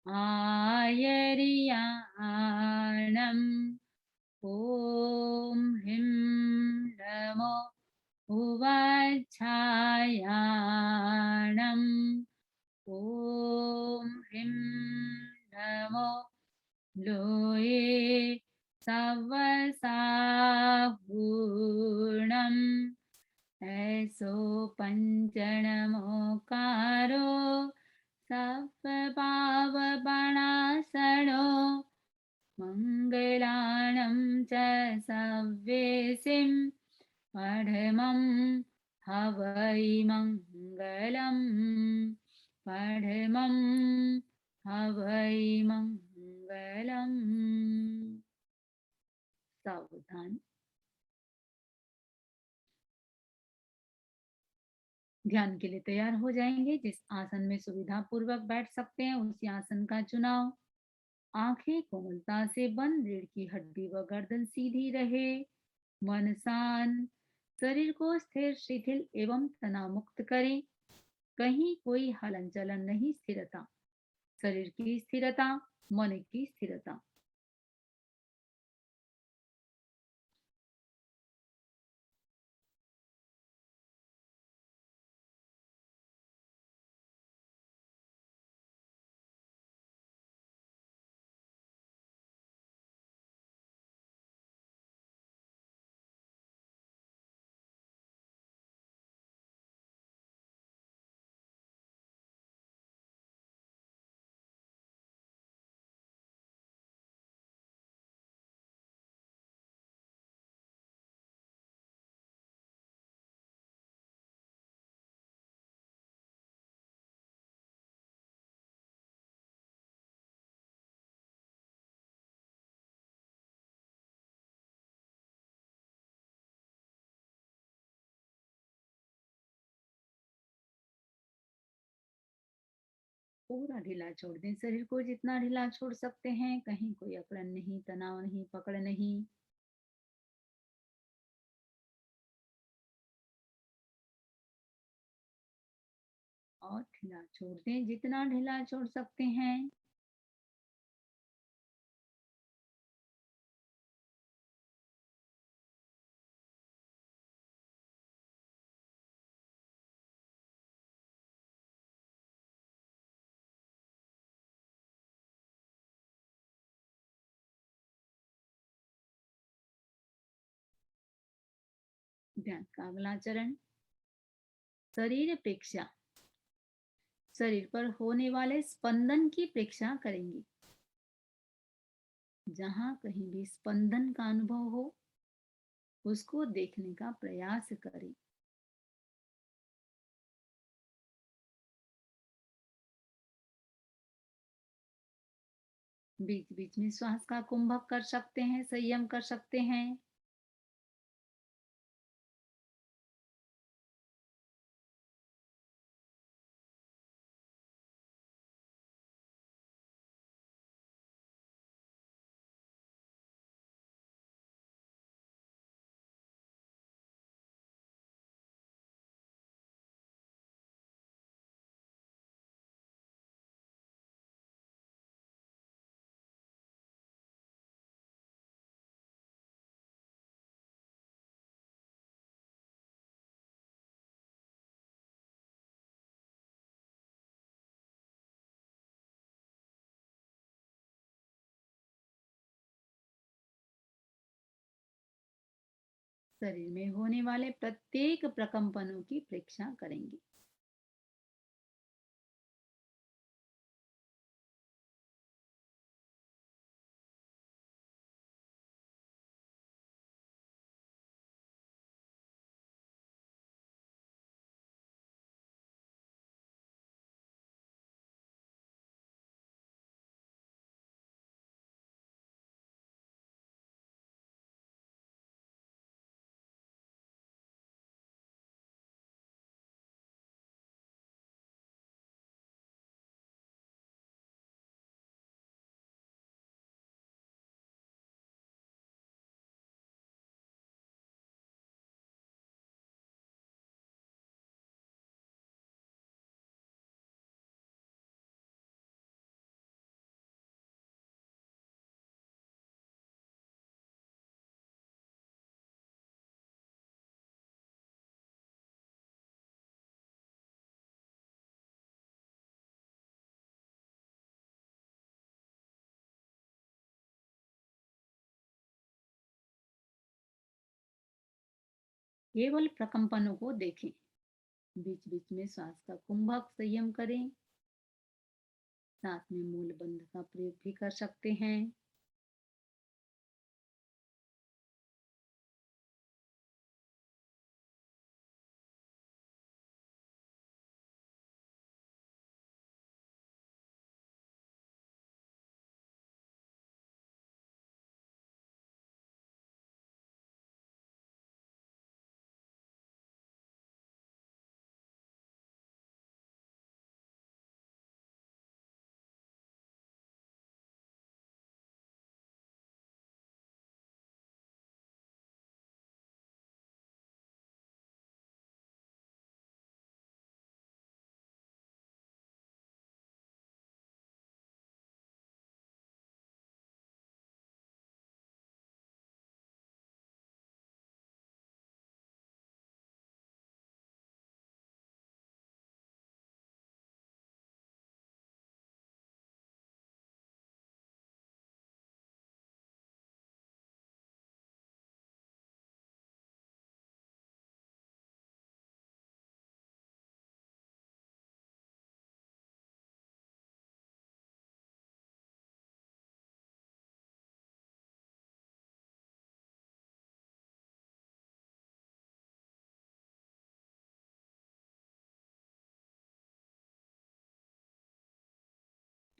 आयर्याणम् ॐ ह्रीं नमो उवाच्छायाणम् ॐ ह्रीं नमो लोये सवसाहूर्णम् ऐसो पञ्चनमोकारो सप्तपावपणासनो मङ्गलानं च सव्येसिं पढमं हवै मङ्गलम् पढमं हवै मङ्गलम्। सावधान। ध्यान के लिए तैयार हो जाएंगे। जिस आसन में सुविधा पूर्वक बैठ सकते हैं उसी आसन का चुनाव। आंखें कोमलता से बंद, रीढ़ की हड्डी व गर्दन सीधी रहे। मन शांत। शरीर को स्थिर, शिथिल एवं तनाव मुक्त करें। कहीं कोई हलन चलन नहीं, स्थिरता। शरीर की स्थिरता, मन की स्थिरता। पूरा ढीला छोड़ दें शरीर को, जितना ढीला छोड़ सकते हैं। कहीं कोई अकड़न नहीं, तनाव नहीं, पकड़ नहीं। और ढीला छोड़ दें, जितना ढीला छोड़ सकते हैं। ध्यान का अगला चरण शरीर प्रेक्षा। शरीर पर होने वाले स्पंदन की प्रेक्षा करेंगे। जहां कहीं भी स्पंदन का अनुभव हो उसको देखने का प्रयास करें। बीच बीच में श्वास का कुंभक कर सकते हैं, संयम कर सकते हैं। शरीर में होने वाले प्रत्येक प्रकंपनों की प्रेक्षा करेंगे। केवल प्रकंपनों को देखें। बीच बीच में श्वास का कुंभक संयम करें। साथ में मूल बंध का प्रयोग भी कर सकते हैं।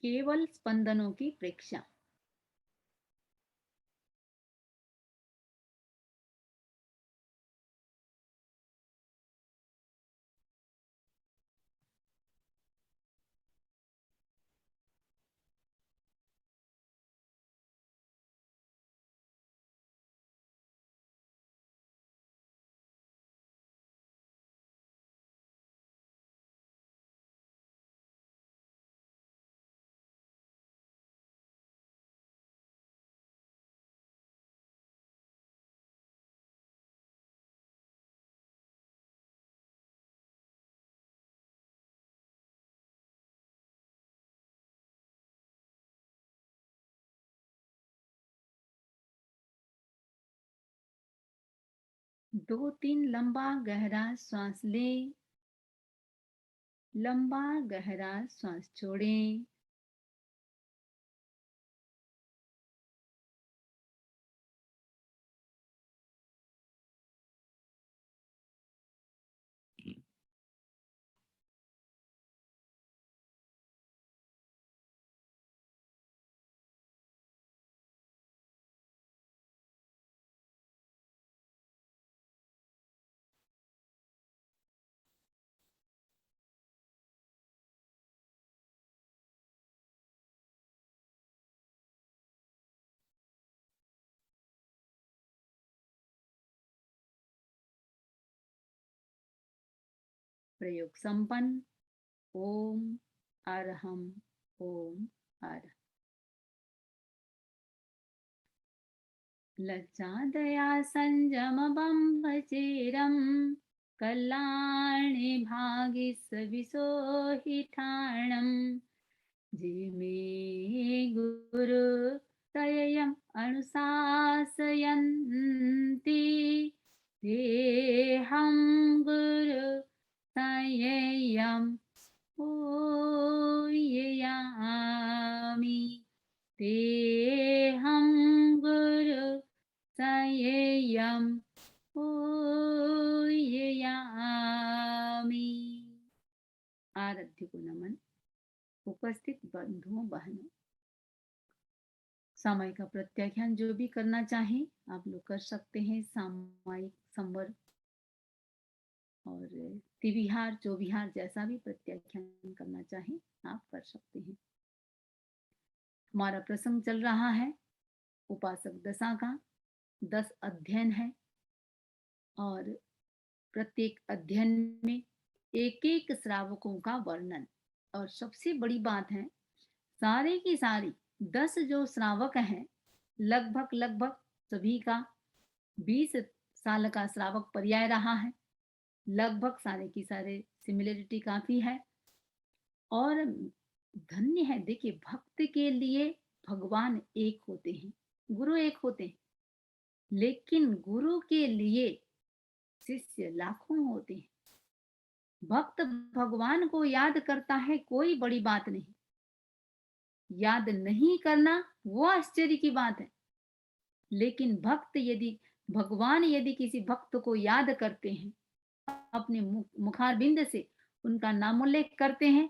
केवल स्पंदनों की प्रेक्षा। दो तीन लंबा गहरा श्वास लें। लंबा गहरा श्वास छोड़ें। प्रयोग संपन्न। ओम अरहम ओम अर। लज्जा दया संयम बम्भचेरम कल्याणे भागि सविसो हि ठाणम। जिमे गुरु तययम अनुशासयन्ति तेहं गुरु तययम पूजयामि। तेहं गुरु तययम पूजयामि। आराध्य को नमन। उपस्थित बंधुओं बहनों, सामयिक का प्रत्याख्यान जो भी करना चाहें आप लोग कर सकते हैं। सामयिक संवर और तिविहार चौविहार जैसा भी प्रत्याख्यान करना चाहें आप कर सकते हैं। हमारा प्रसंग चल रहा है उपासक दशा का। 10 अध्ययन है और प्रत्येक अध्ययन में एक एक श्रावकों का वर्णन। और सबसे बड़ी बात है सारे की सारी 10 जो श्रावक हैं लगभग सभी का 20 साल का श्रावक पर्याय रहा है। लगभग सारे की सारे सिमिलरिटी काफी है। और धन्य है, देखिए भक्त के लिए भगवान एक होते हैं, गुरु एक होते हैं, लेकिन गुरु के लिए शिष्य लाखों होते हैं। भक्त भगवान को याद करता है, कोई बड़ी बात नहीं। याद नहीं करना वो आश्चर्य की बात है। लेकिन भगवान यदि किसी भक्त को याद करते हैं, अपने मुखारबिंद से उनका नामोल्लेख करते हैं,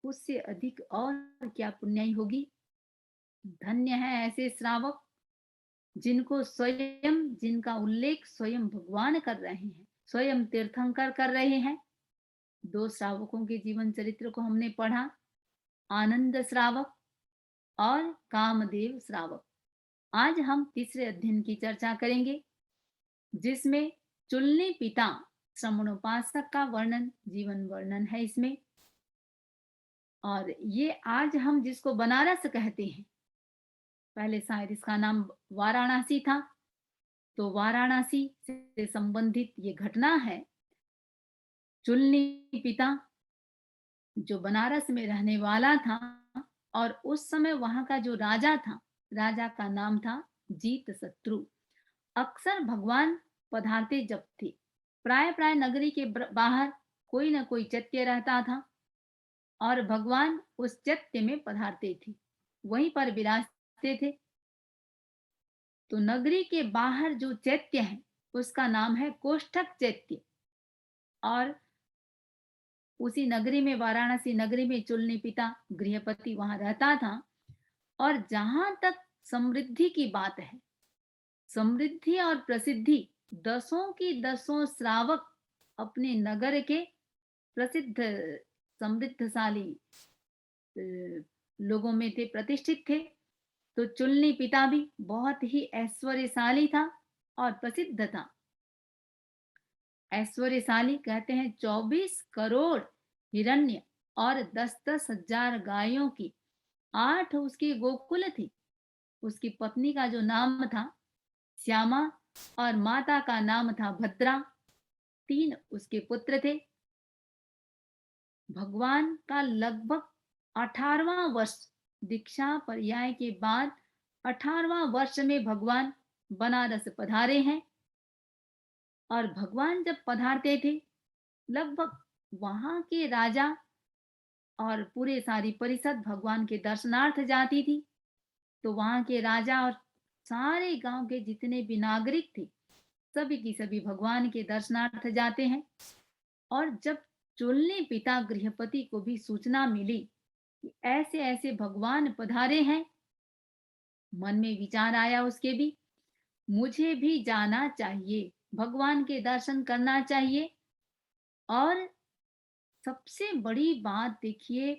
उससे अधिक और क्या पुण्याई होगी। धन्य है ऐसे श्रावक जिनका उल्लेख स्वयं भगवान कर रहे हैं, स्वयं तीर्थंकर कर रहे हैं। दो श्रावकों के जीवन चरित्र को हमने पढ़ा, आनंद श्रावक और कामदेव श्रावक। आज हम तीसरे अध्ययन की चर्चा करेंगे, जिसमें चुलनी पिता श्रमणोपासक का वर्णन, जीवन वर्णन है इसमें। और ये आज हम जिसको बनारस कहते हैं, पहले शायद इसका नाम वाराणसी था, तो वाराणसी से संबंधित ये घटना है। चुलनी पिता जो बनारस में रहने वाला था, और उस समय वहां का जो राजा था, राजा का नाम था जीत शत्रु। अक्सर भगवान पधारते जब थे, प्राय प्राय नगरी के बाहर कोई ना कोई चैत्य रहता था और भगवान उस चैत्य में पधारते थे, वहीं पर विराजते थे। तो नगरी के बाहर जो चैत्य है उसका नाम है कोष्ठक चैत्य। और उसी नगरी में, वाराणसी नगरी में, चुलनी पिता गृहपति वहां रहता था। और जहां तक समृद्धि की बात है, समृद्धि और प्रसिद्धि, दसों की दसों श्रावक अपने नगर के प्रसिद्ध समृद्धशाली लोगों में थे, प्रतिष्ठित थे। तो चुलनी पिता भी बहुत ही ऐश्वर्यशाली था और प्रसिद्ध था। ऐश्वर्यशाली कहते हैं 24 करोड़ हिरण्य और 10-10 हजार गायों की 8 उसकी गोकुल थी। उसकी पत्नी का जो नाम था श्यामा और माता का नाम था भद्रा। 3 उसके पुत्र थे। भगवान का लगभग 18वां वर्ष, दीक्षा पर्याय के बाद 18वां वर्ष में भगवान बनारस पधारे हैं। और भगवान जब पधारते थे, लगभग वहां के राजा और पूरे सारी परिषद भगवान के दर्शनार्थ जाती थी। तो वहां के राजा और सारे गांव के जितने भी नागरिक थे, सभी की सभी भगवान के दर्शनार्थ जाते हैं। और जब चुलनी पिता गृहपति को भी सूचना मिली कि ऐसे ऐसे भगवान पधारे हैं, मन में विचार आया उसके भी, मुझे भी जाना चाहिए, भगवान के दर्शन करना चाहिए। और सबसे बड़ी बात देखिए,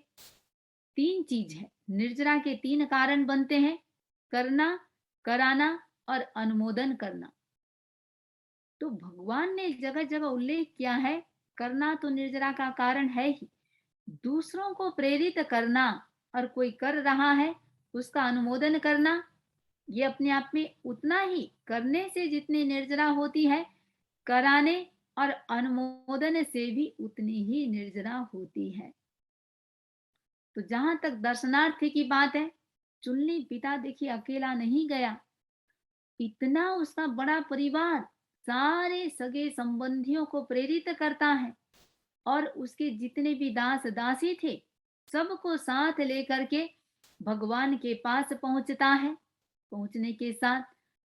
3 चीज है, निर्जरा के 3 कारण बनते हैं, करना, कराना और अनुमोदन करना। तो भगवान ने जगह जगह उल्लेख किया है, करना तो निर्जरा का कारण है ही, दूसरों को प्रेरित करना, और कोई कर रहा है उसका अनुमोदन करना, ये अपने आप में उतना ही, करने से जितनी निर्जरा होती है, कराने और अनुमोदन से भी उतनी ही निर्जरा होती है। तो जहां तक दर्शनार्थी की बात है, चुलनी पिता देखिए अकेला नहीं गया, इतना उसका बड़ा परिवार सारे सगे संबंधियों को प्रेरित करता है। और उसके जितने भी दास दासी थे, सबको साथ लेकर के भगवान के पास पहुंचता है। पहुंचने के साथ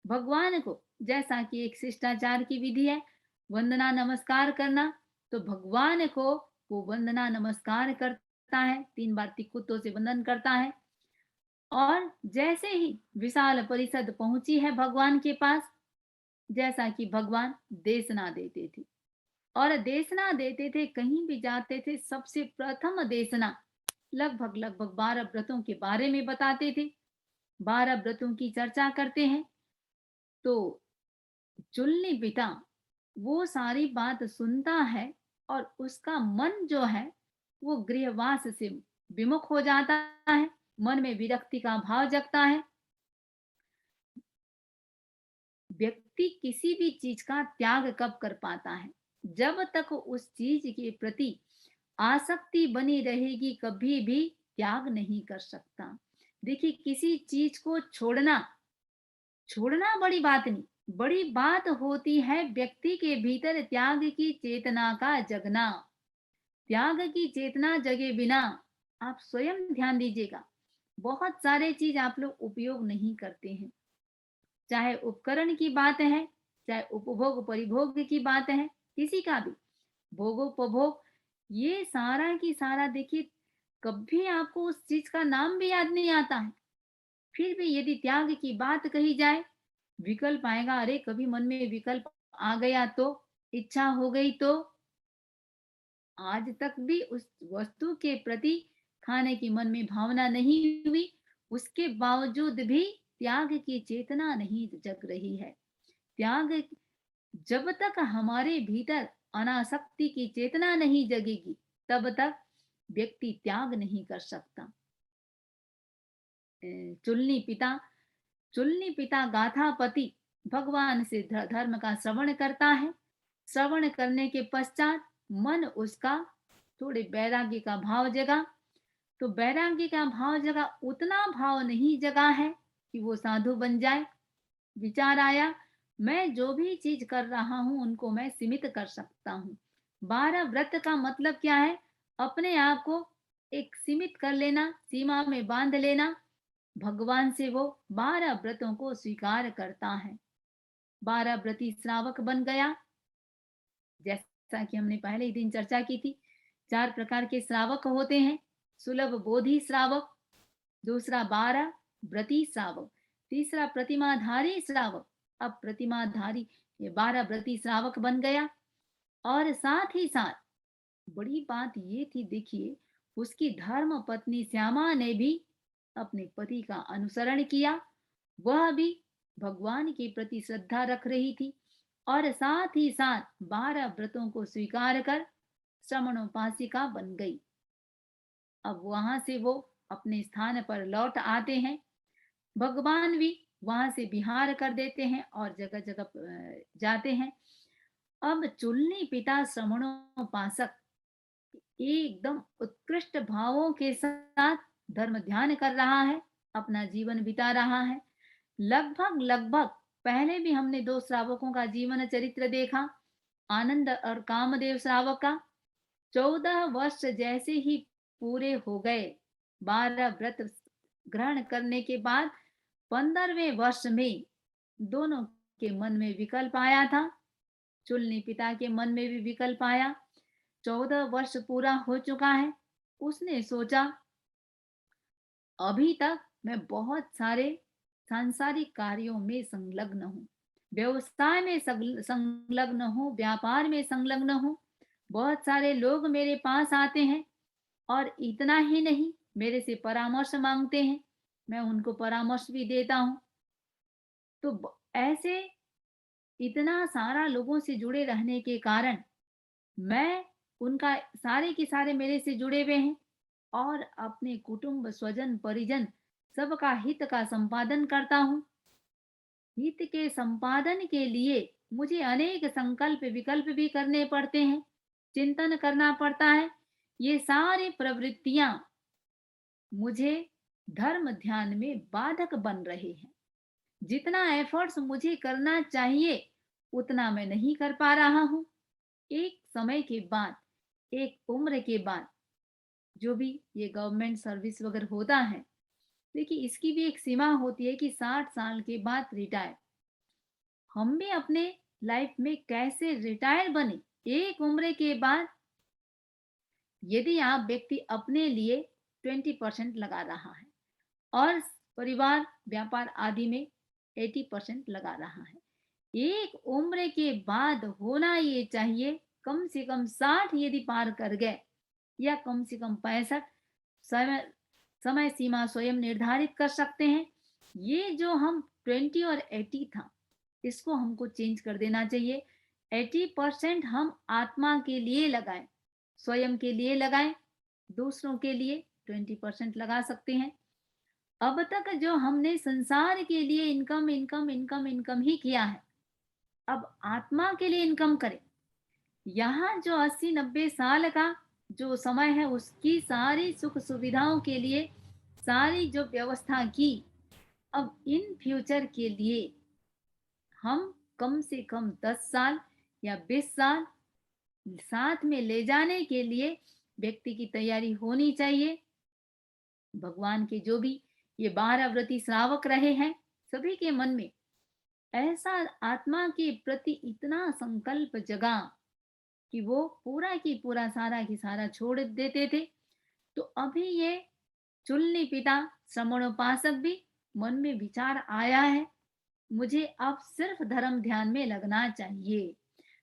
भगवान को, जैसा कि एक शिष्टाचार की विधि है वंदना नमस्कार करना, तो भगवान को वो वंदना नमस्कार करता है, 3 बार तिकुत्तों से वंदन करता है। और जैसे ही विशाल परिषद पहुंची है भगवान के पास, जैसा कि भगवान देशना देते थे, और देशना देते थे, कहीं भी जाते थे, सबसे प्रथम देशना लगभग लगभग 12 व्रतों के बारे में बताते थे। 12 व्रतों की चर्चा करते हैं। तो चुलनी पिता वो सारी बात सुनता है, और उसका मन जो है वो गृहवास से विमुख हो जाता है, मन में विरक्ति का भाव जगता है। व्यक्ति किसी भी चीज का त्याग कब कर पाता है? जब तक उस चीज के प्रति आसक्ति बनी रहेगी, कभी भी त्याग नहीं कर सकता। देखिए, किसी चीज को छोड़ना छोड़ना बड़ी बात नहीं, बड़ी बात होती है व्यक्ति के भीतर त्याग की चेतना का जगना। त्याग की चेतना जगे बिना आप स्वयं ध्यान दीजिएगा, बहुत सारे चीज आप लोग उपयोग नहीं करते हैं। चाहे उपकरण की बात है, चाहे उपभोग परिभोग की बात है, किसी का भी भोगोपभोग, ये सारा की सारा देखिए, कभी आपको उस चीज का नाम भी याद नहीं आता है। फिर भी यदि त्याग की बात कही जाए, विकल्प आएगा, अरे कभी मन में विकल्प आ गया तो, इच्छा हो गई तो। आज तक भी उस वस्तु के प्रति खाने की मन में भावना नहीं हुई, उसके बावजूद भी त्याग की चेतना नहीं जग रही है। त्याग, जब तक हमारे भीतर अनासक्ति की चेतना नहीं जगेगी, तब तक व्यक्ति त्याग नहीं कर सकता। चुल्ली पिता, चुल्ली पिता गाथापति भगवान से धर्म का श्रवण करता है। श्रवण करने के पश्चात मन उसका थोड़े वैराग्य का भाव जगा, तो वैराग्य का भाव जगा, उतना भाव नहीं जगा है कि वो साधु बन जाए। विचार आया, मैं जो भी चीज कर रहा हूं उनको मैं सीमित कर सकता हूँ। 12 व्रत का मतलब क्या है? अपने आप को एक सीमित कर लेना, सीमा में बांध लेना। भगवान से वो 12 व्रतों को स्वीकार करता है, 12 व्रती श्रावक बन गया। जैसा कि हमने पहले ही दिन चर्चा की थी, 4 प्रकार के श्रावक होते हैं। सुलभ बोधि श्रावक, दूसरा 12 व्रती श्रावक, तीसरा प्रतिमाधारी श्रावक। अब प्रतिमाधारी ये 12 व्रती श्रावक बन गया। और साथ ही साथ बड़ी बात ये थी, देखिए, उसकी धर्म पत्नी श्यामा ने भी अपने पति का अनुसरण किया। वह भी भगवान के प्रति श्रद्धा रख रही थी और साथ ही साथ 12 व्रतों को स्वीकार कर श्रमणोपासिका बन गई। अब वहां से वो अपने स्थान पर लौट आते हैं। भगवान भी वहां से विहार कर देते हैं और जगह जगह जाते हैं। अब चुल्ली पिता श्रमणोपासक एकदम उत्कृष्ट भावों के साथ धर्म ध्यान कर रहा है, अपना जीवन बिता रहा है। लगभग लगभग पहले भी हमने 2 श्रावकों का जीवन चरित्र देखा, आनंद और कामदेव श्रावक का। 14 वर्ष जैसे ही पूरे हो गए, 12 व्रत ग्रहण करने के बाद 15वें वर्ष में दोनों के मन में विकल्प आया था। चुल्ली पिता के मन में भी विकल्प आया। 14 वर्ष पूरा हो चुका है। उसने सोचा, अभी तक मैं बहुत सारे सांसारिक कार्यों में संलग्न हूँ, व्यवसाय में संलग्न हूँ, व्यापार में संलग्न हूँ। बहुत सारे लोग मेरे पास आते हैं और इतना ही नहीं, मेरे से परामर्श मांगते हैं, मैं उनको परामर्श भी देता हूँ। तो ऐसे इतना सारा लोगों से जुड़े रहने के कारण मैं उनका, सारे के सारे मेरे से जुड़े हुए हैं और अपने कुटुंब स्वजन परिजन सबका हित का संपादन करता हूँ। हित के संपादन के लिए मुझे अनेक संकल्प विकल्प भी करने पड़ते हैं, चिंतन करना पड़ता है। ये सारी प्रवृत्तियां मुझे धर्म ध्यान में बाधक बन रहे हैं। जितना एफर्ट्स मुझे करना चाहिए उतना मैं नहीं कर पा रहा हूँ। एक समय के बाद, एक उम्र के बाद, जो भी ये गवर्नमेंट सर्विस वगैरह होता है, देखिए इसकी भी एक सीमा होती है कि 60 साल के बाद रिटायर। हम भी अपने लाइफ में कैसे रिटायर बने? एक उम्र के बाद यदि आप व्यक्ति अपने लिए 20% लगा रहा है और परिवार व्यापार आदि में 80% लगा रहा है, एक उम्र के बाद होना ये चाहिए कम से कम 60 यदि पार कर गए या कम से कम 65, समय समय सीमा स्वयं निर्धारित कर सकते हैं। ये जो हम 20 और 80 था, इसको हमको चेंज कर देना चाहिए। 80% हम आत्मा के लिए लगाएं, स्वयं के लिए लगाएं, दूसरों के लिए 20% लगा सकते हैं। अब तक जो हमने संसार के लिए इनकम इनकम इनकम इनकम ही किया है, अब आत्मा के लिए इनकम करें। यहाँ जो 80-90 साल का जो समय है, उसकी सारी सुख सुविधाओं के लिए सारी जो व्यवस्था की, अब इन फ्यूचर के लिए हम कम से कम 10 साल या 20 साल साथ में ले जाने के लिए व्यक्ति की तैयारी होनी चाहिए। भगवान के जो भी ये 12 व्रती श्रावक रहे हैं, सभी के मन में ऐसा आत्मा के प्रति इतना संकल्प जगा कि वो पूरा की पूरा सारा की सारा छोड़ देते थे। तो अभी ये चुल्ली पिता श्रमणोपासक भी मन में विचार आया है, मुझे अब सिर्फ धर्म ध्यान में लगना चाहिए,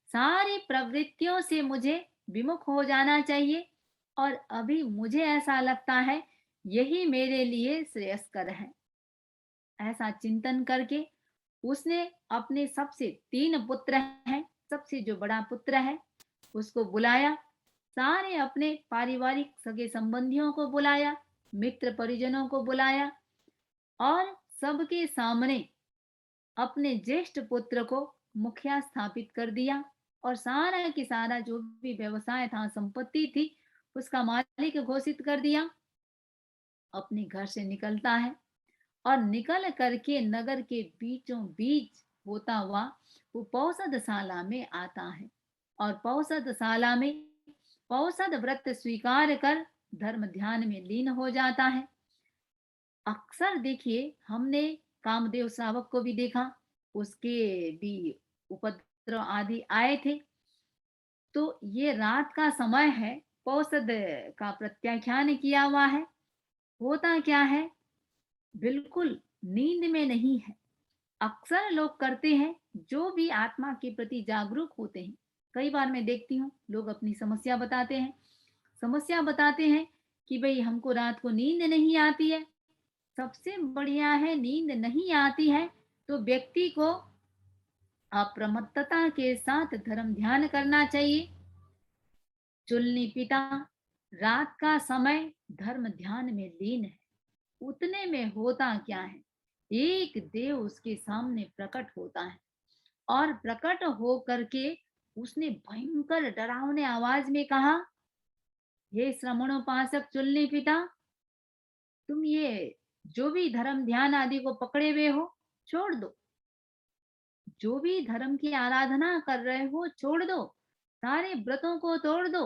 सारी प्रवृत्तियों से मुझे विमुख हो जाना चाहिए और अभी मुझे ऐसा लगता है यही मेरे लिए श्रेयस्कर है। ऐसा चिंतन करके उसने अपने सबसे 3 पुत्र हैं, सबसे जो बड़ा पुत्र है उसको बुलाया, सारे अपने पारिवारिक सगे संबंधियों को बुलाया, मित्र परिजनों को बुलाया और सबके सामने अपने ज्येष्ठ पुत्र को मुखिया स्थापित कर दिया और सारा की सारा जो भी व्यवसाय था, संपत्ति थी, उसका मालिक घोषित कर दिया। अपने घर से निकलता है और निकल करके नगर के बीचों बीच होता हुआ वो पौषधशाला में आता है और पौषधशाला में पौषध व्रत स्वीकार कर धर्म ध्यान में लीन हो जाता है। अक्सर देखिए हमने कामदेव श्रावक को भी देखा, उसके भी उपद्रव आदि आए थे। तो ये रात का समय है, पौषध का प्रत्याख्यान किया हुआ है। होता क्या है, बिल्कुल नींद में नहीं है। अक्सर लोग करते हैं जो भी आत्मा के प्रति जागरूक होते हैं। कई बार मैं देखती हूँ लोग अपनी समस्या बताते हैं, समस्या बताते हैं कि भाई हमको रात को नींद नहीं आती है। सबसे बढ़िया है, नींद नहीं आती है तो व्यक्ति को अप्रमत्तता के साथ धर्म ध्यान करना चाहिए। चुल्ली पिता रात का समय धर्म ध्यान में लीन है। उतने में होता क्या है, एक देव उसके सामने प्रकट होता है और प्रकट हो करके उसने भयंकर डरावने आवाज में कहा, हे श्रमणोपासक चुल्ली पिता, तुम ये जो भी धर्म ध्यान आदि को पकड़े हुए हो छोड़ दो, जो भी धर्म की आराधना कर रहे हो छोड़ दो, सारे व्रतों को तोड़ दो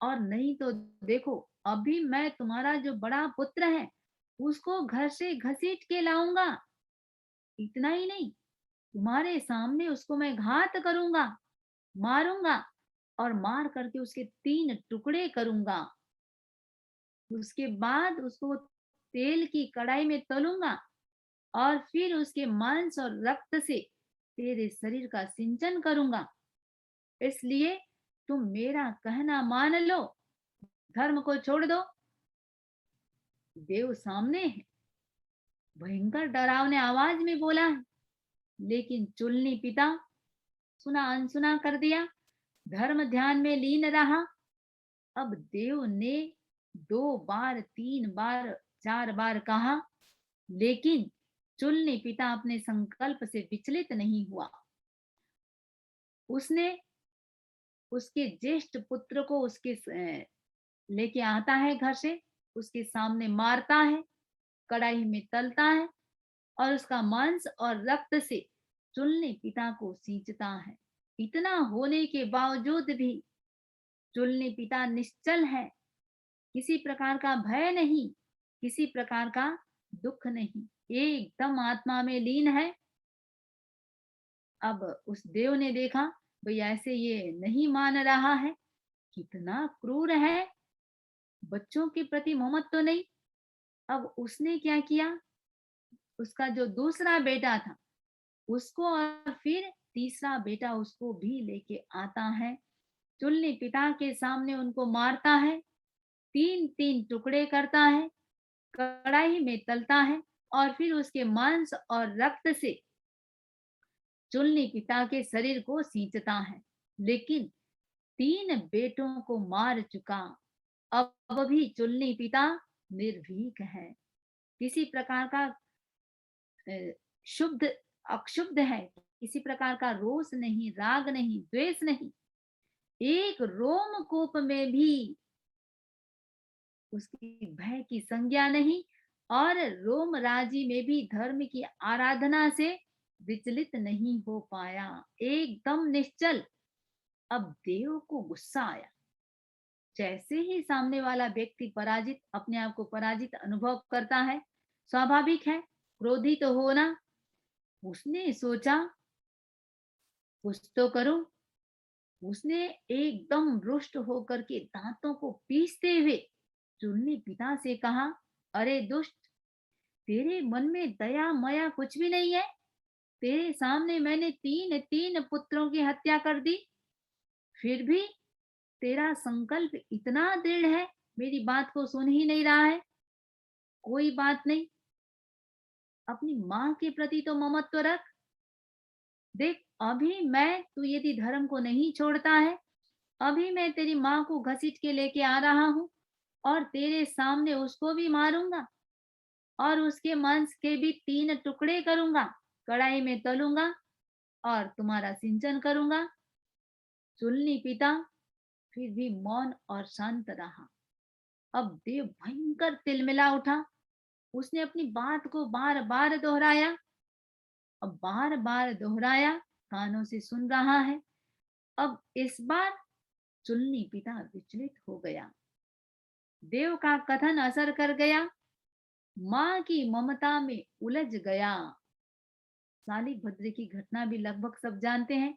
और नहीं तो देखो अभी मैं तुम्हारा जो बड़ा पुत्र है उसको घर से घसीट के लाऊंगा। इतना ही नहीं, तुम्हारे सामने उसको मैं घात करूंगा, मारूंगा और मार करके उसके 3 टुकड़े करूंगा। उसके बाद उसको तेल की कढ़ाई में तलूंगा और फिर उसके मांस और रक्त से तेरे शरीर का सिंचन करूंगा। इसलिए तुम मेरा कहना मान लो, धर्म को छोड़ दो। देव सामने है, भयंकर डरावने आवाज में बोला है, लेकिन चुल्ली पिता सुना अनसुना कर दिया, धर्म ध्यान में लीन रहा। अब देव ने 2 बार 3 बार 4 बार कहा, लेकिन चुल्ली पिता अपने संकल्प से विचलित नहीं हुआ। उसने उसके ज्येष्ठ पुत्र को उसके लेके आता है घर से, उसके सामने मारता है, कढ़ाई में तलता है और उसका मांस और रक्त से चुल्ली पिता को सींचता है। इतना होने के बावजूद भी चुल्ली पिता निश्चल है, किसी प्रकार का भय नहीं, किसी प्रकार का दुख नहीं, एकदम आत्मा में लीन है। अब उस देव ने देखा भाई ऐसे ये नहीं मान रहा है, कितना क्रूर है, बच्चों के प्रति ममत्व तो नहीं। अब उसने क्या किया, उसका जो दूसरा बेटा था उसको और फिर तीसरा बेटा उसको भी लेके आता है, चुल्ली पिता के सामने उनको मारता है, 3-3 टुकड़े करता है, कढ़ाई में तलता है और फिर उसके मांस और रक्त से चुल्ली पिता के शरीर को सींचता है। लेकिन 3 बेटों को मार चुका, अब भी चुल्ली पिता निर्भीक है, किसी प्रकार का शुद्ध अक्षुब्ध है, किसी प्रकार का रोष नहीं, राग नहीं, द्वेष नहीं, एक रोमकूप में भी उसकी भय की संज्ञा नहीं और रोम राजी में भी धर्म की आराधना से विचलित नहीं हो पाया, एकदम निश्चल। अब देव को गुस्सा आया। जैसे ही सामने वाला व्यक्ति पराजित अपने आप को पराजित अनुभव करता है, स्वाभाविक है क्रोधित तो होना। उसने सोचा कुछ तो करूं। उसने एकदम रुष्ट होकर के दांतों को पीसते हुए चुन्नी पिता से कहा, अरे दुष्ट, तेरे मन में दया मया कुछ भी नहीं है। तेरे सामने मैंने तीन तीन पुत्रों की हत्या कर दी, फिर भी तेरा संकल्प इतना दृढ़ है, मेरी बात को सुन ही नहीं रहा है। कोई बात नहीं, अपनी माँ के प्रति तो ममत्व रख। देख, अभी मैं तू यदि धर्म को नहीं छोड़ता है, अभी मैं तेरी माँ को घसीट के लेके आ रहा हूँ और तेरे सामने उसको भी मारूंगा और उसके मांस के भी तीन टुकड़े करूंगा, कढ़ाई में तलूंगा और तुम्हारा सिंचन करूंगा। चुलनी पिता फिर भी मौन और शांत रहा। अब देव भयंकर तिलमिला उठा। उसने अपनी बात को बार बार दोहराया। अब बार बार दोहराया, कानों से सुन रहा है। अब इस बार चुन्नी पिता विचलित हो गया। देव का कथन असर कर गया। माँ की ममता में उलझ गया। शालीभद्र की घटना भी लगभग सब जानते हैं।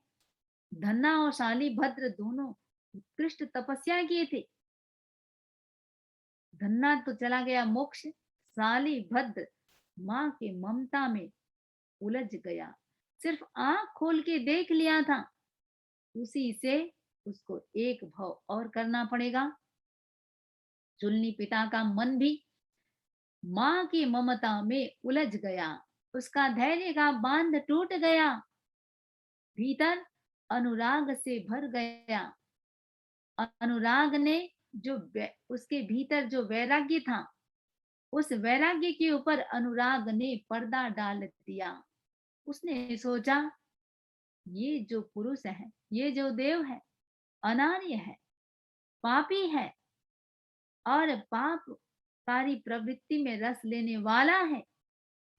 धन्ना और शालीभद्र दोनों उत्कृष्ट तपस्या किए थे। धन्ना तो चला गया मोक्ष, शालीभद्र माँ के ममता में उलझ गया। सिर्फ आंख खोल के देख लिया था, उसी से उसको एक भाव और करना पड़ेगा। चुन्नी पिता का मन भी माँ की ममता में उलझ गया। उसका धैर्य का बांध टूट गया, भीतर अनुराग से भर गया। अनुराग ने उसके भीतर जो वैराग्य था, उस वैराग्य के ऊपर अनुराग ने पर्दा डाल दिया। उसने सोचा, ये जो पुरुष है, ये जो देव है, अनार्य है, पापी है और पापकारी प्रवृत्ति में रस लेने वाला है।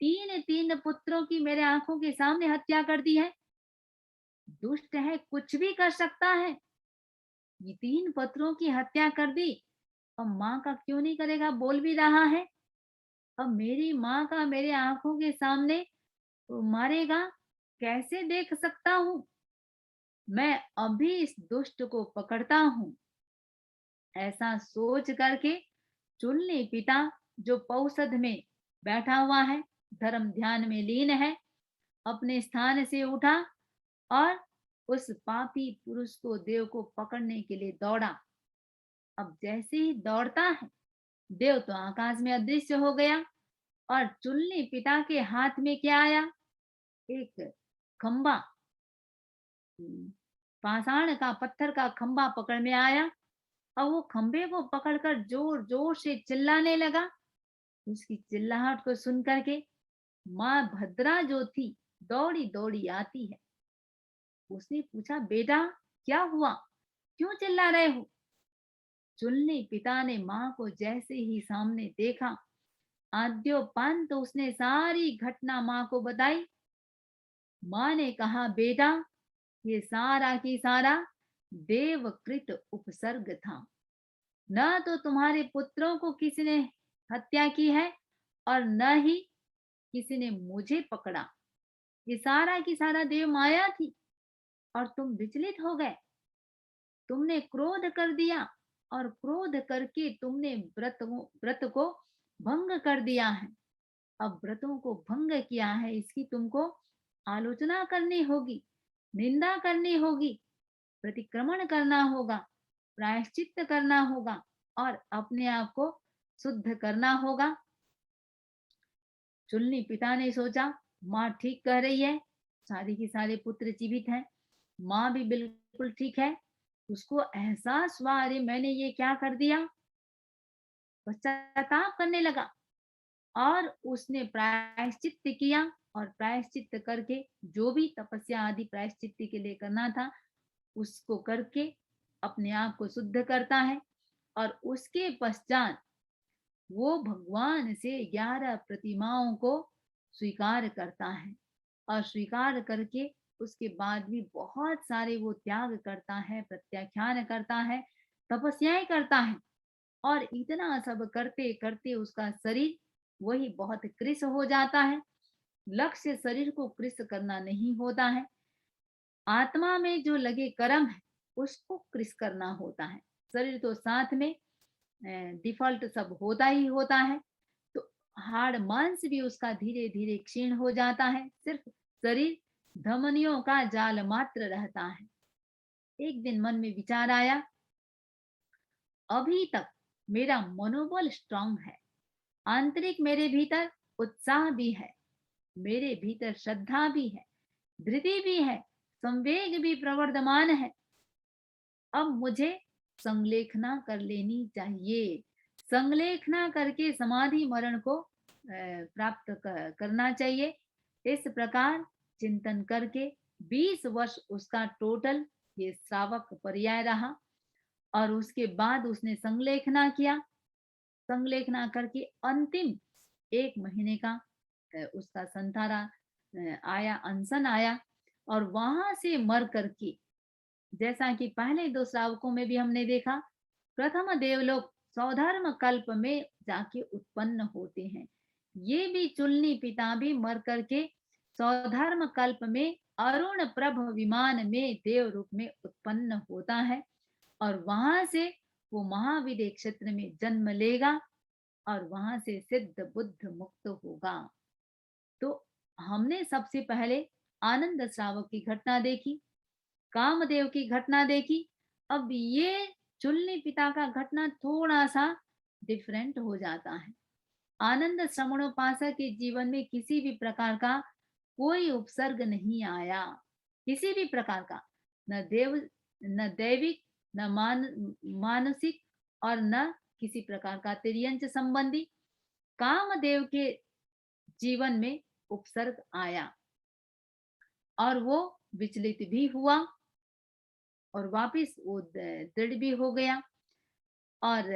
तीन तीन पुत्रों की मेरे आंखों के सामने हत्या कर दी है। दुष्ट है, कुछ भी कर सकता है। ये तीन पुत्रों की हत्या कर दी, अब माँ का क्यों नहीं करेगा, बोल भी रहा है। अब मेरी माँ का मेरे आंखों के सामने तो मारेगा, कैसे देख सकता हूँ। मैं अभी इस दुष्ट को पकड़ता हूँ। ऐसा सोच करके चुन्नी पिता, जो पौषध में बैठा हुआ है, धर्म ध्यान में लीन है, अपने स्थान से उठा और उस पापी पुरुष को, देव को पकड़ने के लिए दौड़ा। अब जैसे ही दौड़ता है, देव तो आकाश में अदृश्य हो गया और चुन्नी पिता के हाथ में क्या आया, एक खंबा, पाषाण का, पत्थर का खंबा पकड़ में आया और वो खंबे को पकड़कर जोर जोर से चिल्लाने लगा। उसकी चिल्लाहट को सुन करके माँ भद्रा जो थी, दौड़ी दौड़ी आती है। उसने पूछा, बेटा क्या हुआ, क्यों चिल्ला रहे हो। चुन्नी पिता ने माँ को जैसे ही सामने देखा, आद्योपांत तो उसने सारी घटना माँ को बताई। माँ ने कहा, बेटा ये सारा की सारा देवकृत उपसर्ग था। न तो तुम्हारे पुत्रों को किसी ने हत्या की है और न ही किसी ने मुझे पकड़ा। ये सारा की सारा देव माया थी और तुम विचलित हो गए। तुमने क्रोध कर दिया और क्रोध करके तुमने व्रत को भंग कर दिया है। अब व्रतों को भंग किया है, इसकी तुमको आलोचना करनी होगी, निंदा करनी होगी, प्रतिक्रमण करना होगा, प्रायश्चित करना होगा और अपने आप को शुद्ध करना होगा। चुन्नी पिता ने सोचा, माँ ठीक कह रही है, सारी की सारे पुत्र जीवित हैं, माँ भी बिल्कुल ठीक है। उसको एहसास हुआ, अरे मैंने ये क्या कर दिया। पश्चाताप करने लगा और उसने प्रायश्चित किया और प्रायश्चित करके जो भी तपस्या आदि प्रायश्चित के लिए करना था, उसको करके अपने आप को शुद्ध करता है और उसके पश्चात वो भगवान से 11 प्रतिमाओं को स्वीकार करता है। अस्वीकार करके उसके बाद भी बहुत सारे वो त्याग करता है, प्रत्याख्यान करता है, तपस्याएं करता है। और इतना सब करते करते उसका शरीर वही बहुत कृश हो जाता है। लक्ष्य शरीर को कृश करना नहीं होता है, आत्मा में जो लगे कर्म है उसको कृश करना होता है। शरीर तो साथ में डिफॉल्ट सब होता ही होता है। तो हाड़ मांस भी उसका धीरे धीरे क्षीण हो जाता है, सिर्फ शरीर धमनियों का जाल मात्र रहता है। एक दिन मन में विचार आया, अभी तक मेरा मनोबल स्ट्रांग है, आंतरिक मेरे भीतर उत्साह भी है, मेरे भीतर श्रद्धा भी है, धृति भी है, संवेग भी प्रवर्धमान है। अब मुझे संलेखना कर लेनी चाहिए। संलेखना करके समाधि मरण को प्राप्त करना चाहिए। इस प्रकार चिंतन करके 20 वर्ष उसका टोटल ये श्रावक पर्याय रहा। और उसके बाद उसने संलेखना किया। संलेखना करके अंतिम 1 महीने का उसका संतारा आया, अनशन आया। और वहां से मर करके, जैसा कि पहले 2 श्रावकों में भी हमने देखा, प्रथम देवलोक सौधर्म कल्प में जाके उत्पन्न होते हैं। ये भी चुलनी पिता भी मर करके सौधर्म कल्प में अरुण प्रभ विमान में देव रूप में उत्पन्न होता है। और वहां से वो महाविदय क्षेत्र में जन्म लेगा और वहां से सिद्ध बुद्ध मुक्त होगा। तो हमने सबसे पहले आनंद श्रावक की घटना देखी, कामदेव की घटना देखी। अब ये चुलनी पिता का घटना थोड़ा सा डिफरेंट हो जाता है। आनंद श्रवणोपासक के जीवन में किसी भी प्रकार का कोई उपसर्ग नहीं आया, किसी भी प्रकार का, न देव न दैविक, न मानसिक, और न किसी प्रकार का तिर्यंच संबंधी। कामदेव के जीवन में उपसर्ग आया और वो विचलित भी हुआ और वापिस वो दृढ़ भी हो गया। और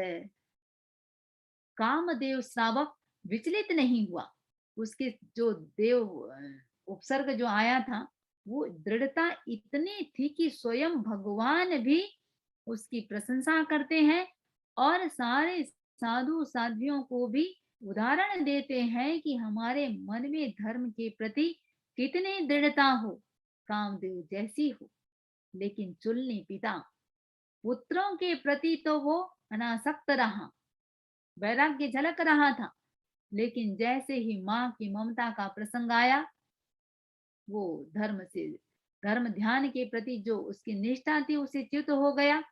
कामदेव श्रावक विचलित नहीं हुआ। उसके जो देव उपसर्ग जो आया था, वो दृढ़ता इतनी थी कि स्वयं भगवान भी उसकी प्रशंसा करते हैं और सारे साधु साध्वियों को भी उदाहरण देते हैं कि हमारे मन में धर्म के प्रति कितनी दृढ़ता हो, कामदेव जैसी हो। लेकिन चुलनी पिता पुत्रों के प्रति तो वो अनासक्त रहा, वैराग्य झलक रहा था। लेकिन जैसे ही माँ की ममता का प्रसंग आया, वो धर्म ध्यान के प्रति जो उसकी निष्ठा थी उसे च्युत हो गया,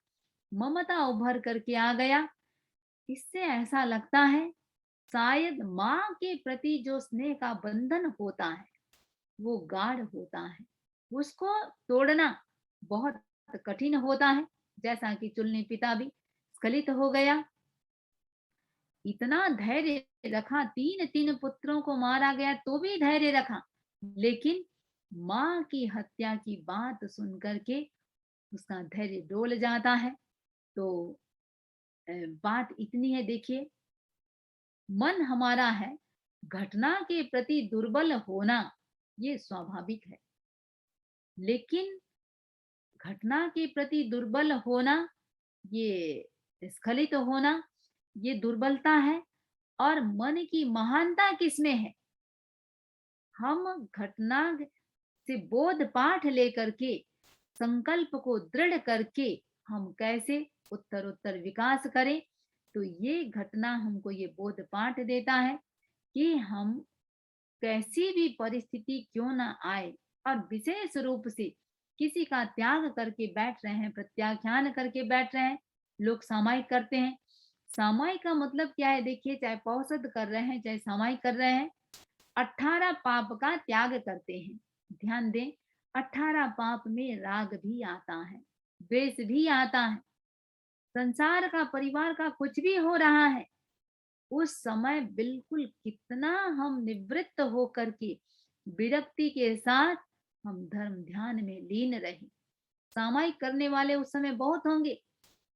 ममता उभर करके आ गया। इससे ऐसा लगता है शायद माँ के प्रति जो स्नेह का बंधन होता है वो गाढ़ होता है, उसको तोड़ना बहुत कठिन होता है। जैसा कि चुलनी पिता भी स्खलित हो गया। इतना धैर्य रखा, 3 पुत्रों को मारा गया तो भी धैर्य रखा, लेकिन माँ की हत्या की बात सुन करके उसका धैर्य डोल जाता है। तो बात इतनी है, देखिए, मन हमारा है, घटना के प्रति दुर्बल होना ये स्वाभाविक है। लेकिन घटना के प्रति दुर्बल होना, ये स्खलित होना, ये दुर्बलता है। और मन की महानता किसमें है? हम घटना से बोध पाठ लेकर के संकल्प को दृढ़ करके हम कैसे उत्तर उत्तर विकास करें। तो ये घटना हमको ये बोध पाठ देता है कि हम कैसी भी परिस्थिति क्यों ना आए, और विशेष रूप से किसी का त्याग करके बैठ रहे हैं, प्रत्याख्यान करके बैठ रहे हैं। लोग सामायिक करते हैं। सामायिक का मतलब क्या है? देखिए, चाहे पौषध कर रहे हैं चाहे सामायिक कर रहे हैं, 18 पाप का त्याग करते हैं। ध्यान दें, 18 पाप में राग भी आता है, द्वेष भी आता है, संसार का, परिवार का कुछ भी हो रहा है, उस समय बिल्कुल कितना हम निवृत्त होकर के विरक्ति के साथ हम धर्म ध्यान में लीन रहे। सामायिक करने वाले उस समय बहुत होंगे।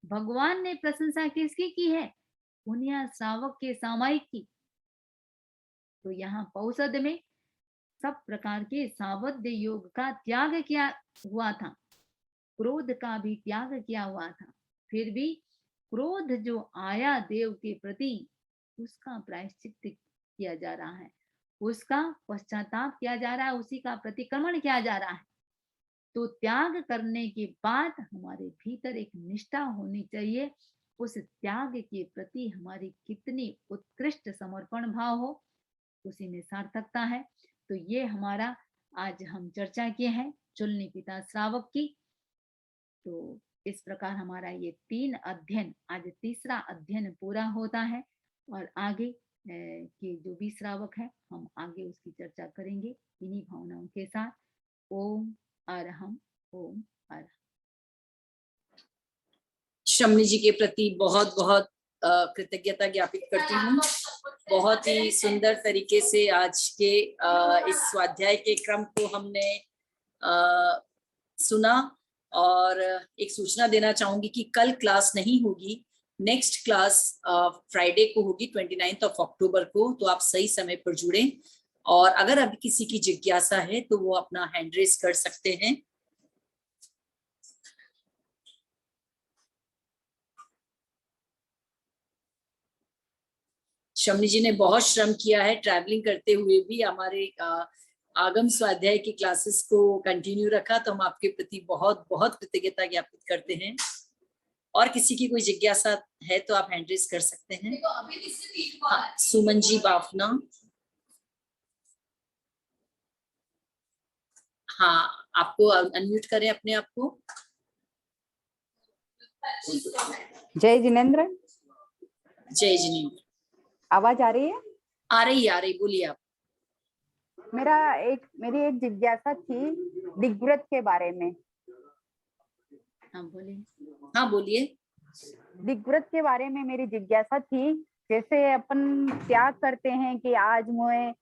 भगवान ने प्रशंसा किसकी की है? पुण्य श्रावक के सामायिक की। तो यहाँ पौषद में सब प्रकार के सावध्य योग का त्याग किया हुआ था, क्रोध का भी त्याग किया हुआ था, फिर भी क्रोध जो आया देव के प्रति, उसका प्रायश्चित्त किया जा रहा है, उसका पश्चाताप किया जा रहा है, उसी का प्रतिक्रमण किया जा रहा है। तो त्याग करने के बाद हमारे भीतर एक निष्ठा होनी चाहिए, उस त्याग के प्रति हमारी कितनी उत्कृष्ट समर्पण भाव हो, उसी में सार्थकता है। तो ये हमारा आज हम चर्चा किए हैं चुलनी पिता श्रावक की। तो इस प्रकार हमारा ये 3 अध्ययन, आज तीसरा अध्ययन पूरा होता है, और आगे के जो भी श्रावक है हम आगे उसकी चर्चा करेंगे इन्हीं भावनाओं के साथ। ओम अरहम, ओम अरहम। शमनी जी के प्रति बहुत बहुत कृतज्ञता ज्ञापित करती हूँ। बहुत ही सुंदर तरीके से आज के इस स्वाध्याय के क्रम को हमने सुना, और एक सूचना देना चाहूंगी कि कल क्लास नहीं होगी, नेक्स्ट क्लास फ्राइडे को होगी 29 अक्टूबर को। तो आप सही समय पर जुड़ें, और अगर अभी किसी की जिज्ञासा है तो वो अपना हैंड रेस कर सकते हैं। शमनी जी ने बहुत श्रम किया है, ट्रैवलिंग करते हुए भी हमारे आगम स्वाध्याय की क्लासेस को कंटिन्यू रखा, तो हम आपके प्रति बहुत बहुत कृतज्ञता ज्ञापित करते हैं। और किसी की कोई जिज्ञासा है तो आप हैंड रेस कर सकते हैं। हाँ, सुमन जी बाफना। हाँ, आपको अनम्यूट करें अपने आप को। जय जिनेंद्र। जय जिनेंद्र। आवाज आ रही है? आ रही, बोलिए आप। मेरी एक जिज्ञासा थी दिग्व्रत के बारे में। हाँ बोलिए। दिग्व्रत के बारे में मेरी जिज्ञासा थी, जैसे अपन त्याग करते हैं कि आज मैं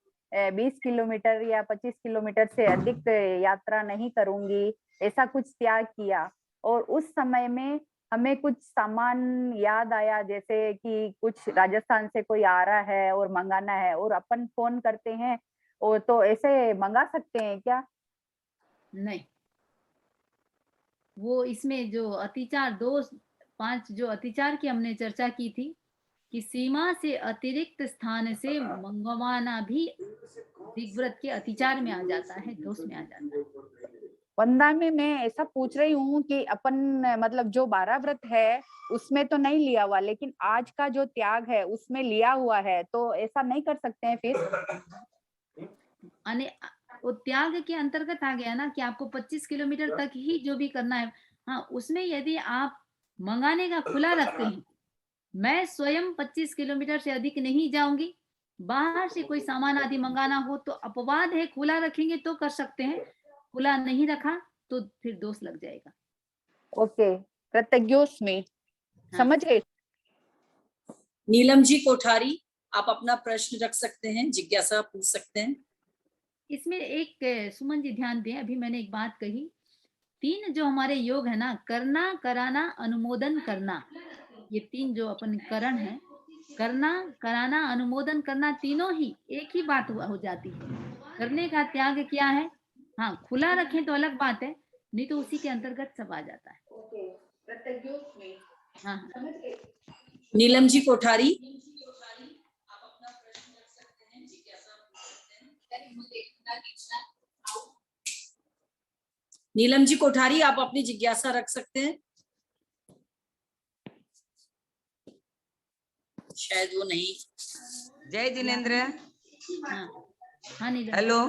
20 किलोमीटर या 25 किलोमीटर से अधिक यात्रा नहीं करूंगी, ऐसा कुछ त्याग किया, और उस समय में हमें कुछ सामान याद आया, जैसे कि कुछ राजस्थान से कोई आ रहा है और मंगाना है, और अपन फोन करते हैं, और तो ऐसे मंगा सकते हैं क्या? नहीं, वो इसमें जो अतिचार 2-5 जो अतिचार की हमने चर्चा की थी कि सीमा से अतिरिक्त स्थान से मंगवाना भी दिग्व्रत के अतिचार में आ जाता है, दोष में आ जाता है। वंदा में मैं ऐसा पूछ रही हूँ कि अपन मतलब जो 12 व्रत है उसमें तो नहीं लिया हुआ, लेकिन आज का जो त्याग है उसमें लिया हुआ है, तो ऐसा नहीं कर सकते हैं फिर? वो त्याग के अंतर्गत आ गया ना कि आपको 25 किलोमीटर तक ही जो भी करना है। हाँ, उसमें यदि आप मंगाने का खुला रखते हैं, मैं स्वयं 25 किलोमीटर से अधिक नहीं जाऊंगी, बाहर से कोई सामान आदि मंगाना हो तो अपवाद है, खुला रखेंगे तो कर सकते हैं, खुला नहीं रखा तो फिर दोष लग जाएगा। ओके, प्रत्यज्ञोस में समझ गए। नीलम जी कोठारी, आप अपना प्रश्न रख सकते हैं, जिज्ञासा पूछ सकते हैं। इसमें एक सुमन जी ध्यान दें, अभी मैंने एक बात कही, 3 जो हमारे योग है ना, करना, कराना, अनुमोदन करना, ये 3 जो अपन करण है, करना, कराना, अनुमोदन करना, तीनों ही एक ही बात हो जाती है। करने का त्याग किया है, हाँ खुला रखें तो अलग बात है, नहीं तो उसी के अंतर्गत सब आ जाता है। हाँ, नीलम जी कोठारी, आप अपना प्रश्न रख सकते हैं, जिज्ञासा पूछ सकते हैं। नीलम जी कोठारी, आप अपनी जिज्ञासा रख सकते हैं। शायद वो नहीं। जय जिनेंद्र। हाँ नीलम। हेलो।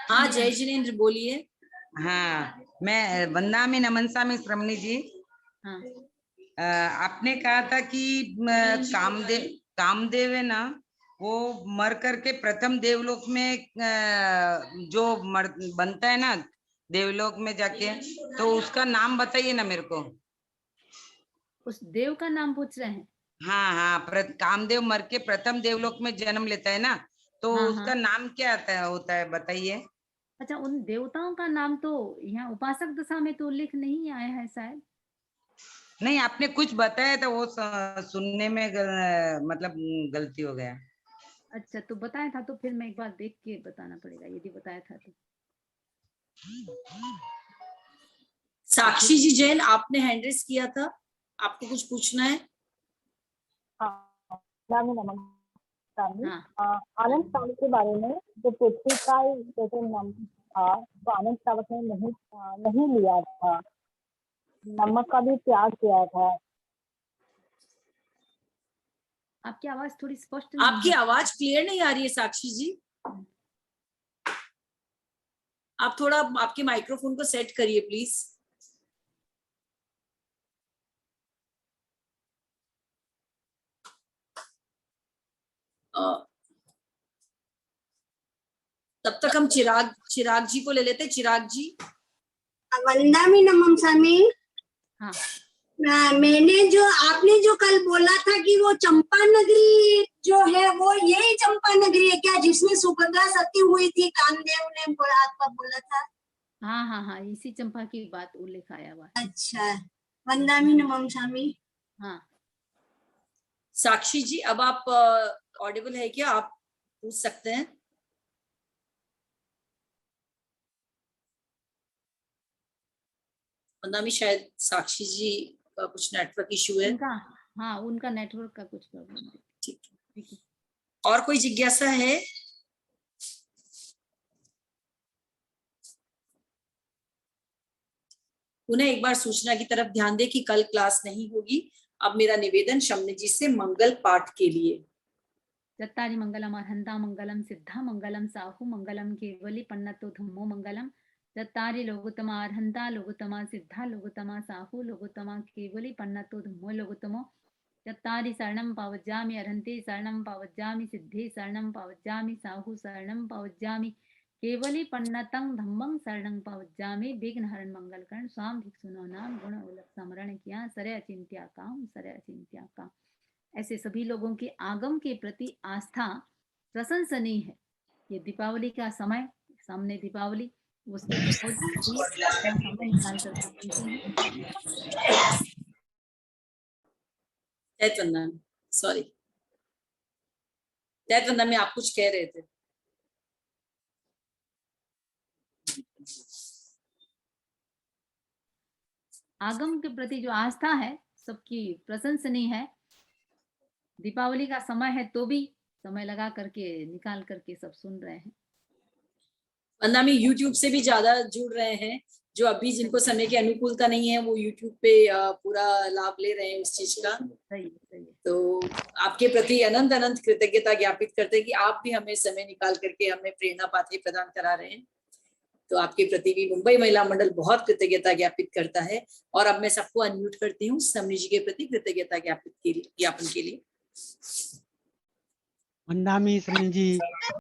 हाँ जय जिनेंद्र, बोलिए। हाँ, मैं वंदा में नमन स्वामी श्रमणी जी। हाँ, आपने कहा था कि कामदेव है ना, वो मर करके प्रथम देवलोक में जो बनता है ना देवलोक में जाके, तो उसका नाम बताइए ना मेरे को। उस देव का नाम पूछ रहे हैं? हाँ हाँ, कामदेव मर के प्रथम देवलोक में जन्म लेता है ना, तो हाँ, उसका नाम क्या होता है बताइए। अच्छा, उन देवताओं का नाम तो यहाँ उपासक दशा में तो उल्लेख नहीं आया है शायद। नहीं, आपने कुछ बताया था, वो सुनने में मतलब गलती हो गया। अच्छा, तो बताया था तो फिर मैं एक बार देख के बताना पड़ेगा, यदि बताया था तो। साक्षी जी जैन, आपने हैंड रेस किया था, आपको कुछ पूछना है? हाँ, आनंद काल के बारे में, जो पृथ्वी का जैसे नाम था, तो आनंद काल ने नहीं लिया था, नमक का भी त्याग किया था। आपकी आवाज थोड़ी स्पष्ट नहीं आपकी है। आवाज क्लियर नहीं आ रही है साक्षी जी, आप थोड़ा आपके माइक्रोफोन को सेट करिए प्लीज। तब तक हम चिराग जी को ले लेते। चिराग जी। वंदामी नमम स्वामी। हाँ, मैंने जो आपने जो कल बोला था कि वो चंपा नगरी जो है वो यही चंपा नगरी है क्या, जिसमें सुभद्रा सती हुई थी, कामदेव ने आपका बोला था? हाँ, हाँ, हाँ, इसी चंपा की बात उल्लेख आया हुआ है। अच्छा, वंदामी नमम स्वामी। हाँ, साक्षी जी, अब आप ऑडिबल है क्या? आप पूछ सकते हैं। वंदामी, शायद साक्षी जी का कुछ नेटवर्क इशू है। उनका नेटवर्क का कुछ प्रॉब्लम है। ठीक है। ठीक है। और कोई जिज्ञासा है? पुनः एक बार सूचना की तरफ ध्यान दें कि कल क्लास नहीं होगी। अब मेरा निवेदन शम्य जी से मंगल पाठ के लिए। चत्तारि मंगलम अर्हंता मंगलम सिद्धा मंगलम साहु मंगलम केवली पन्नतो धम्मो मंगलम। चत्तारि लोगोत्तमा अर्हंता लोगोत्तमा सिद्धा लोगोत्तमा साहु लोगोत्तमा केवली पन्नतो धम्मो लोगोत्तमो। चत्तारि शरणं पावज्जामि अर्हन्ते शरणं पावज्जामि सिद्धे शरणं पावज्जामि साहु शरणं पावज्जामि केवली पन्नतं धम्मं शरणं पावज्जामि। विघ्नहरण मंगलकरण स्वाम भिक्षुनो नाम गुण उलक समरण किया सरे अचिंत्या काम सरे अचिंत्या काम। ऐसे सभी लोगों की आगम के प्रति आस्था प्रशंसनीय है। ये दीपावली का समय, सामने दीपावली, उसके रोज भी अपना समय निकाल कर बनते हैं। जयतवंदना, सॉरी, जयतवंदना में आप कुछ कह रहे थे। आगम के प्रति जो आस्था है सबकी प्रशंसनीय है। दीपावली का समय है तो भी समय लगा करके निकाल करके सब सुन रहे हैं। वंदना में यूट्यूब से भी ज्यादा जुड़ रहे हैं, जो अभी जिनको समय की अनुकूलता नहीं है वो यूट्यूब पे पूरा लाभ ले रहे हैं उस चीज का। सही है। तो आपके प्रति अनंत अनंत कृतज्ञता ज्ञापित करते हैं कि आप भी हमें समय निकाल करके हमें प्रेरणा पाते प्रदान करा रहे हैं। तो आपके प्रति भी मुंबई महिला मंडल बहुत कृतज्ञता ज्ञापित करता है। और अब मैं सबको अनम्यूट करती हूँ समनी जी के प्रति कृतज्ञता ज्ञापन के लिए। वंदामी समनी जी।